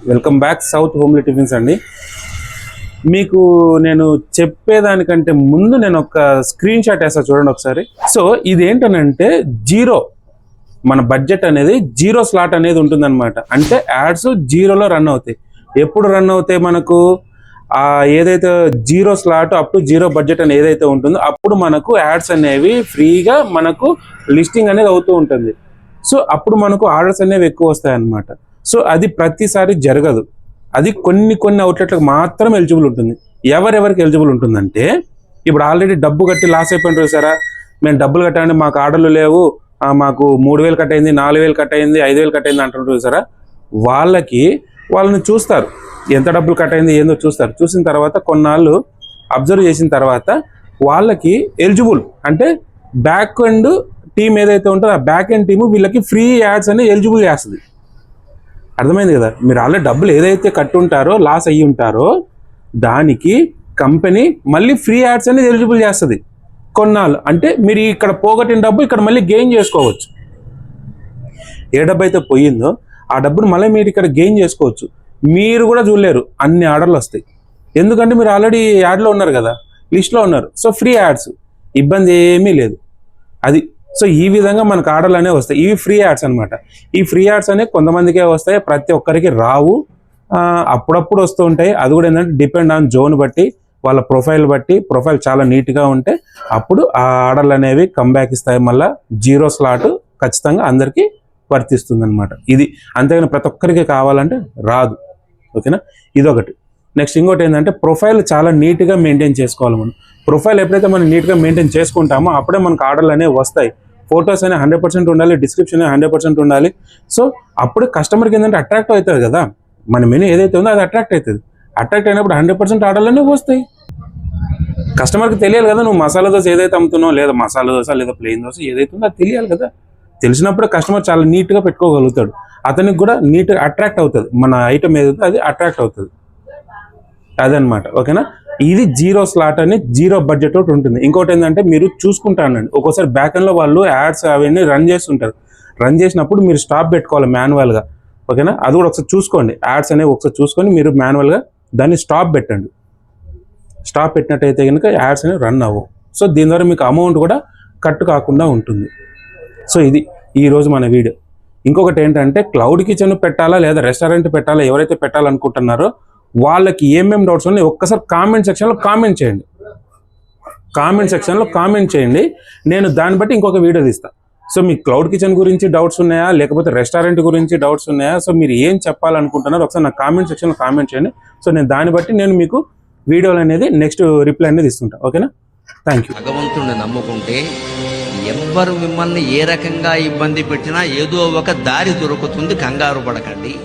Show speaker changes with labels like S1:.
S1: Welcome back south homely tiffins అండి. మీకు నేను చెప్పేదానికంటే ముందు నేను ఒక స్క్రీన్ షాట్ వేస్తా చూడండి ఒకసారి. సో ఇదేంటనంటే జీరో, మన బడ్జెట్ అనేది జీరో స్లాట్ అనేది ఉంటుందన్నమాట. అంటే యాడ్స్ జీరోలో రన్ అవుతాయి. ఎప్పుడు రన్ అవుతాయి మనకు? ఏదైతే zero slot up to zero budget అని ఏదైతే ఉంటుందో అప్పుడు మనకు యాడ్స్ అనేవి ఫ్రీగా మనకు లిస్టింగ్ అనేది అవుతూ ఉంటుంది. సో అప్పుడు మనకు ఆర్డర్స్ అనేవి ఎక్కువ వస్తాయి అన్నమాట. సో అది ప్రతిసారి జరగదు. అది కొన్ని అవుట్లెట్లకు మాత్రం ఎలిజిబుల్ ఉంటుంది. ఎవరెవరికి ఎలిజిబుల్ ఉంటుందంటే, ఇప్పుడు ఆల్రెడీ డబ్బు కట్టి లాస్ అయిపోయిన చూసారా, మేము డబ్బులు కట్టామంటే మాకు ఆర్డర్లు లేవు, మాకు 3000 కట్ అయింది, 4000 కట్ అయింది, 5000 కట్ అయింది అంటుంటారు చూసారా, వాళ్ళని చూస్తారు, ఎంత డబ్బులు కట్ అయింది ఏందో చూస్తారు. చూసిన తర్వాత కొన్నాళ్ళు అబ్జర్వ్ చేసిన తర్వాత వాళ్ళకి ఎలిజిబుల్ అంటే బ్యాక్ ఎండ్ టీమ్ ఏదైతే ఉంటుందో ఆ బ్యాక్ ఎండ్ టీము వీళ్ళకి ఫ్రీ యాడ్స్ అనేది ఎలిజిబుల్ చేస్తుంది. అర్థమైంది కదా? మీరు ఆల్రెడీ డబ్బులు ఏదైతే కట్టుంటారో లాస్ అయ్యి ఉంటారో దానికి కంపెనీ మళ్ళీ ఫ్రీ యాడ్స్ అనేది ఎలిజిబుల్ చేస్తుంది కొన్నాళ్ళు. అంటే మీరు ఇక్కడ పోగొట్టిన డబ్బు ఇక్కడ మళ్ళీ గెయిన్ చేసుకోవచ్చు. ఏ డబ్బు అయితే పోయిందో ఆ డబ్బును మళ్ళీ మీరు ఇక్కడ గెయిన్ చేసుకోవచ్చు. మీరు కూడా చూడలేరు, అన్ని ఆర్డర్లు వస్తాయి. ఎందుకంటే మీరు ఆల్రెడీ యాడ్లో ఉన్నారు కదా, లిస్ట్లో ఉన్నారు. సో ఫ్రీ యాడ్స్, ఇబ్బంది ఏమీ లేదు. అది సో ఈ విధంగా మనకు ఆర్డర్లు అనేవి వస్తాయి. ఇవి ఫ్రీ యాడ్స్ అనమాట. ఈ ఫ్రీ యాడ్స్ అనేవి కొంతమందికే వస్తాయి, ప్రతి ఒక్కరికి రావు. అప్పుడప్పుడు వస్తూ ఉంటాయి. అది కూడా ఏంటంటే డిపెండ్ ఆన్ జోన్ బట్టి, వాళ్ళ ప్రొఫైల్ బట్టి. ప్రొఫైల్ చాలా నీట్గా ఉంటే అప్పుడు ఆ ఆర్డర్లు అనేవి కంబ్యాక్ ఇస్తాయి. మళ్ళీ జీరో స్లాట్ ఖచ్చితంగా అందరికీ వర్తిస్తుంది అనమాట. ఇది అంతేగాని ప్రతి ఒక్కరికి కావాలంటే రాదు. ఓకేనా? ఇదొకటి. నెక్స్ట్ ఇంకోటి ఏంటంటే ప్రొఫైల్ చాలా నీట్గా మెయింటైన్ చేసుకోవాలి మనం. ప్రొఫైల్ ఎప్పుడైతే మనం నీట్గా మెయింటైన్ చేసుకుంటామో అప్పుడే మనకు ఆర్డర్లు అనేవి వస్తాయి. ఫొటోస్ అనేవి 100% ఉండాలి, డిస్క్రిప్షన్ 100% ఉండాలి. సో అప్పుడు కస్టమర్కి ఏంటంటే అట్రాక్ట్ అవుతుంది కదా, మన మెనూ ఏదైతే ఉందో అది అట్రాక్ట్ అవుతుంది. అట్రాక్ట్ అయినప్పుడు 100% ఆర్డర్లు అనేవి వస్తాయి. కస్టమర్కి తెలియాలి కదా నువ్వు మసాలా దోశ ఏదైతే అమ్ముతున్నావు, లేదా మసాలా దోశ లేదా ప్లెయిన్ దోశ ఏదైతే ఉందో అది తెలియాలి కదా. తెలిసినప్పుడు కస్టమర్ చాలా నీట్గా పెట్టుకోగలుగుతాడు. అతనికి కూడా నీట్గా అట్రాక్ట్ అవుతుంది, మన ఐటమ్ ఏదైతే అది అట్రాక్ట్ అవుతుంది. అదనమాట. ఓకేనా? ఇది జీరో స్లాట్ అని జీరో బడ్జెట్ ఒకటి ఉంటుంది. ఇంకోటి ఏంటంటే మీరు చూసుకుంటానండి, ఒక్కోసారి బ్యాక్ ఎండ్లో వాళ్ళు యాడ్స్ అవన్నీ రన్ చేస్తుంటారు. రన్ చేసినప్పుడు మీరు స్టాప్ పెట్టుకోవాలి మాన్యువల్గా. ఓకేనా? అది కూడా ఒకసారి చూసుకోండి. యాడ్స్ అనేవి ఒకసారి చూసుకొని మీరు మాన్యువల్గా దాన్ని స్టాప్ పెట్టండి. స్టాప్ పెట్టినట్టయితే కనుక యాడ్స్ అనేవి రన్ అవ్వవు. సో దీని ద్వారా మీకు అమౌంట్ కూడా కట్ కాకుండా ఉంటుంది. సో ఇది ఈరోజు మన వీడియో. ఇంకొకటి ఏంటంటే క్లౌడ్ కిచెన్ పెట్టాలా లేదా రెస్టారెంట్ పెట్టాలా, ఎవరైతే పెట్టాలనుకుంటున్నారో వాళ్ళకి ఏమేమి డౌట్స్ ఉన్నాయి ఒక్కసారి కామెంట్ సెక్షన్లో కామెంట్ చేయండి. కామెంట్ చేయండి. నేను దాన్ని బట్టి ఇంకొక వీడియో తీస్తాను. సో మీకు క్లౌడ్ కిచెన్ గురించి డౌట్స్ ఉన్నాయా, లేకపోతే రెస్టారెంట్ గురించి డౌట్స్ ఉన్నాయా, సో మీరు ఏం చెప్పాలనుకుంటున్నారో ఒకసారి నా కామెంట్ సెక్షన్లో కామెంట్ చేయండి. సో నేను దాన్ని బట్టి నేను మీకు వీడియోలు అనేది నెక్స్ట్ రిప్లై అనేది ఇస్తుంటాను. ఓకేనా? Thank you.
S2: భగవంతుడిని నమ్ముకుంటే ఎవ్వరు మిమ్మల్ని ఏ రకంగా ఇబ్బంది పెట్టినా ఏదో ఒక దారి దొరుకుతుంది. కంగారు పడకండి.